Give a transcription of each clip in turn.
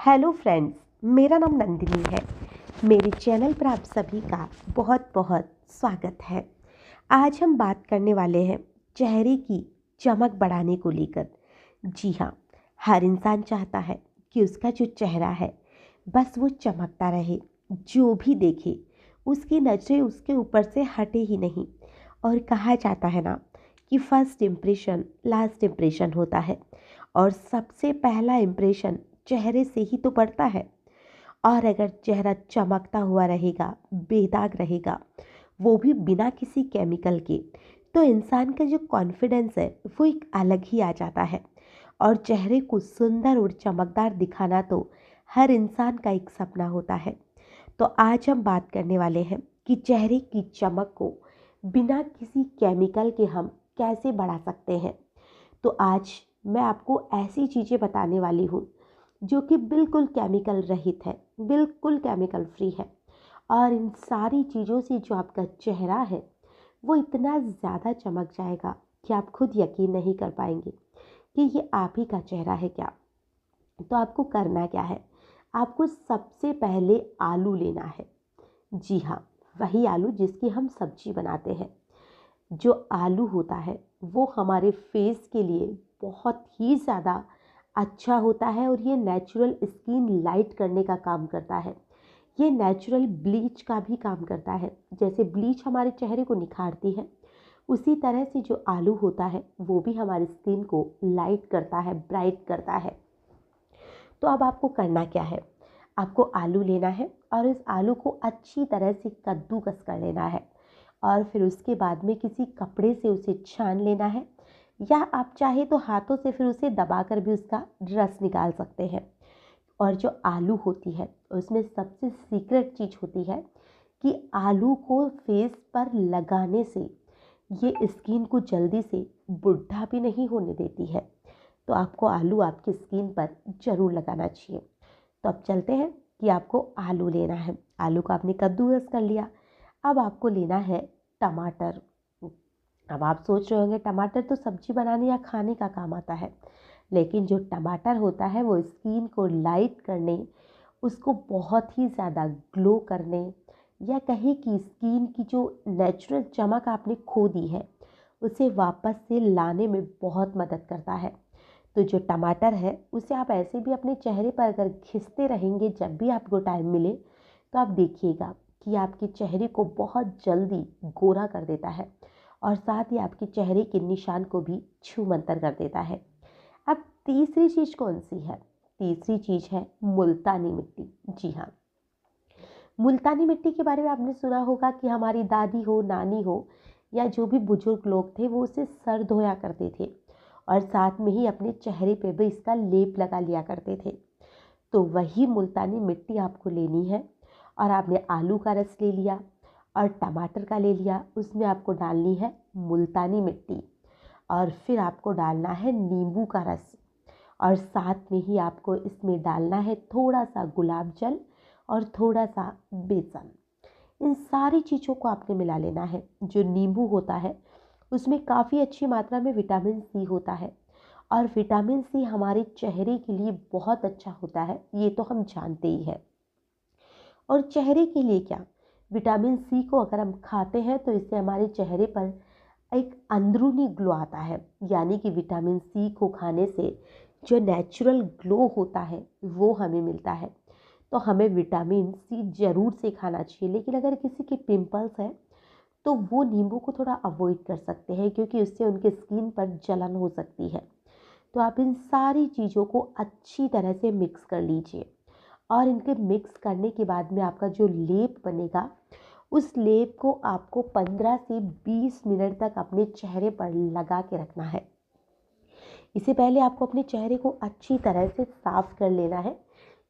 Hello friends, मेरा नाम नंदिनी है। मेरे चैनल पर आप सभी का बहुत बहुत स्वागत है। आज हम बात करने वाले हैं चेहरे की चमक बढ़ाने को लेकर। जी हाँ, हर इंसान चाहता है कि उसका जो चेहरा है बस वो चमकता रहे, जो भी देखे उसकी नज़रें उसके ऊपर से हटे ही नहीं। और कहा जाता है ना कि फर्स्ट इम्प्रेशन लास्ट इम्प्रेशन होता है, और सबसे पहला इम्प्रेशन चेहरे से ही तो पड़ता है। और अगर चेहरा चमकता हुआ रहेगा, बेदाग रहेगा, वो भी बिना किसी केमिकल के, तो इंसान का जो कॉन्फिडेंस है वो एक अलग ही आ जाता है। और चेहरे को सुंदर और चमकदार दिखाना तो हर इंसान का एक सपना होता है। तो आज हम बात करने वाले हैं कि चेहरे की चमक को बिना किसी केमिकल के हम कैसे बढ़ा सकते हैं। तो आज मैं आपको ऐसी चीज़ें बताने वाली हूँ जो कि बिल्कुल केमिकल रहित है, बिल्कुल केमिकल फ्री है। और इन सारी चीज़ों से जो आपका चेहरा है वो इतना ज़्यादा चमक जाएगा कि आप खुद यकीन नहीं कर पाएंगे कि ये आप ही का चेहरा है क्या। तो आपको करना क्या है, आपको सबसे पहले आलू लेना है। जी हाँ, वही आलू जिसकी हम सब्जी बनाते हैं। जो आलू होता है वो हमारे फेस के लिए बहुत ही ज़्यादा अच्छा होता है, और ये नेचुरल स्किन लाइट करने का काम करता है। ये नेचुरल ब्लीच का भी काम करता है। जैसे ब्लीच हमारे चेहरे को निखारती है, उसी तरह से जो आलू होता है वो भी हमारी स्किन को लाइट करता है, ब्राइट करता है। तो अब आपको करना क्या है, आपको आलू लेना है और इस आलू को अच्छी तरह से कद्दूकस कर लेना है। और फिर उसके बाद में किसी कपड़े से उसे छान लेना है, या आप चाहे तो हाथों से फिर उसे दबाकर भी उसका रस निकाल सकते हैं। और जो आलू होती है उसमें सबसे सीक्रेट चीज़ होती है कि आलू को फेस पर लगाने से ये स्किन को जल्दी से बुढ़ा भी नहीं होने देती है। तो आपको आलू आपकी स्किन पर ज़रूर लगाना चाहिए। तो अब चलते हैं कि आपको आलू लेना है। आलू को आपने कद्दूकस कर लिया। अब आपको लेना है टमाटर। अब आप सोच रहे होंगे टमाटर तो सब्जी बनाने या खाने का काम आता है, लेकिन जो टमाटर होता है वो स्किन को लाइट करने, उसको बहुत ही ज़्यादा ग्लो करने, या कहें कि स्किन की जो नेचुरल चमक आपने खो दी है उसे वापस से लाने में बहुत मदद करता है। तो जो टमाटर है उसे आप ऐसे भी अपने चेहरे पर अगर घिसते रहेंगे जब भी आपको टाइम मिले, तो आप देखिएगा कि आपके चेहरे को बहुत जल्दी गोरा कर देता है, और साथ ही आपके चेहरे के निशान को भी छूमंतर कर देता है। अब तीसरी चीज़ कौन सी है? तीसरी चीज़ है मुल्तानी मिट्टी। जी हाँ, मुल्तानी मिट्टी के बारे में आपने सुना होगा कि हमारी दादी हो, नानी हो, या जो भी बुजुर्ग लोग थे वो उसे सर धोया करते थे और साथ में ही अपने चेहरे पे भी इसका लेप लगा लिया करते थे। तो वही मुल्तानी मिट्टी आपको लेनी है। और आपने आलू का रस ले लिया और टमाटर का ले लिया, उसमें आपको डालनी है मुल्तानी मिट्टी। और फिर आपको डालना है नींबू का रस, और साथ में ही आपको इसमें डालना है थोड़ा सा गुलाब जल और थोड़ा सा बेसन। इन सारी चीज़ों को आपने मिला लेना है। जो नींबू होता है उसमें काफ़ी अच्छी मात्रा में विटामिन सी होता है, और विटामिन सी हमारे चेहरे के लिए बहुत अच्छा होता है, ये तो हम जानते ही हैं। और चेहरे के लिए क्या, विटामिन सी को अगर हम खाते हैं तो इससे हमारे चेहरे पर एक अंदरूनी ग्लो आता है। यानी कि विटामिन सी को खाने से जो नेचुरल ग्लो होता है वो हमें मिलता है। तो हमें विटामिन सी ज़रूर से खाना चाहिए। लेकिन अगर किसी के पिंपल्स है तो वो नींबू को थोड़ा अवॉइड कर सकते हैं, क्योंकि उससे उनके स्किन पर जलन हो सकती है। तो आप इन सारी चीज़ों को अच्छी तरह से मिक्स कर लीजिए, और इनके मिक्स करने के बाद में आपका जो लेप बनेगा, उस लेप को आपको 15 से 20 मिनट तक अपने चेहरे पर लगा के रखना है। इससे पहले आपको अपने चेहरे को अच्छी तरह से साफ़ कर लेना है।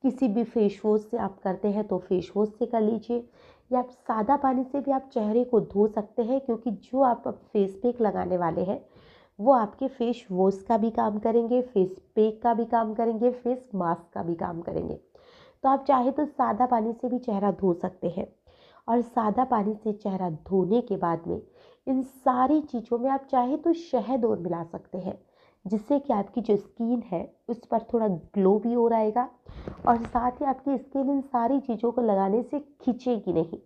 किसी भी फेस वॉश से आप करते हैं तो फेस वॉश से कर लीजिए, या आप सादा पानी से भी आप चेहरे को धो सकते हैं, क्योंकि जो आप अब फेस पैक लगाने वाले हैं वो आपके फेस वॉश का भी काम करेंगे, फेस पैक का भी काम करेंगे, फेस मास्क का भी काम करेंगे। तो आप चाहे तो सादा पानी से भी चेहरा धो सकते हैं। और सादा पानी से चेहरा धोने के बाद में इन सारी चीज़ों में आप चाहे तो शहद और मिला सकते हैं, जिससे कि आपकी जो स्किन है उस पर थोड़ा ग्लो भी हो रहेगा, और साथ ही आपकी स्किन इन सारी चीज़ों को लगाने से खिंचेगी नहीं,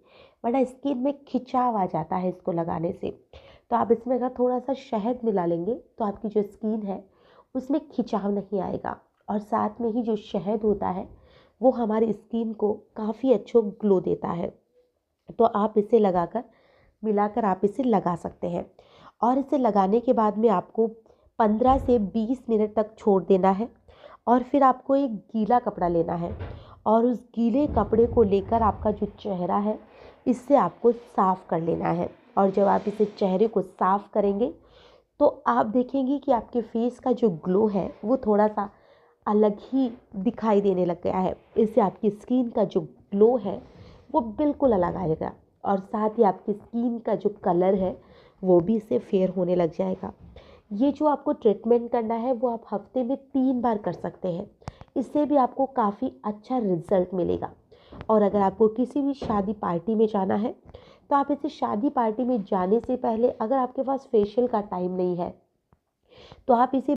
वरना स्किन में खिंचाव आ जाता है इसको लगाने से। तो आप इसमें अगर थोड़ा सा शहद मिला लेंगे तो आपकी जो स्किन है उसमें खिंचाव नहीं आएगा। और साथ में ही जो शहद होता है वो हमारी स्किन को काफ़ी अच्छा ग्लो देता है। तो आप इसे मिलाकर आप इसे लगा सकते हैं। और इसे लगाने के बाद में आपको 15 से 20 मिनट तक छोड़ देना है। और फिर आपको एक गीला कपड़ा लेना है और उस गीले कपड़े को लेकर आपका जो चेहरा है इससे आपको साफ़ कर लेना है। और जब आप इसे चेहरे को साफ़ करेंगे तो आप देखेंगे कि आपके फेस का जो ग्लो है वो थोड़ा सा अलग ही दिखाई देने लग गया है। इससे आपकी स्किन का जो ग्लो है वो बिल्कुल अलग आएगा। और साथ ही आपकी स्किन का जो कलर है वो भी इससे फेयर होने लग जाएगा। ये जो आपको ट्रीटमेंट करना है वो आप हफ्ते में 3 बार कर सकते हैं। इससे भी आपको काफ़ी अच्छा रिजल्ट मिलेगा। और अगर आपको किसी भी शादी पार्टी में जाना है तो आप इसे शादी पार्टी में जाने से पहले, अगर आपके पास फेशियल का टाइम नहीं है तो आप इसे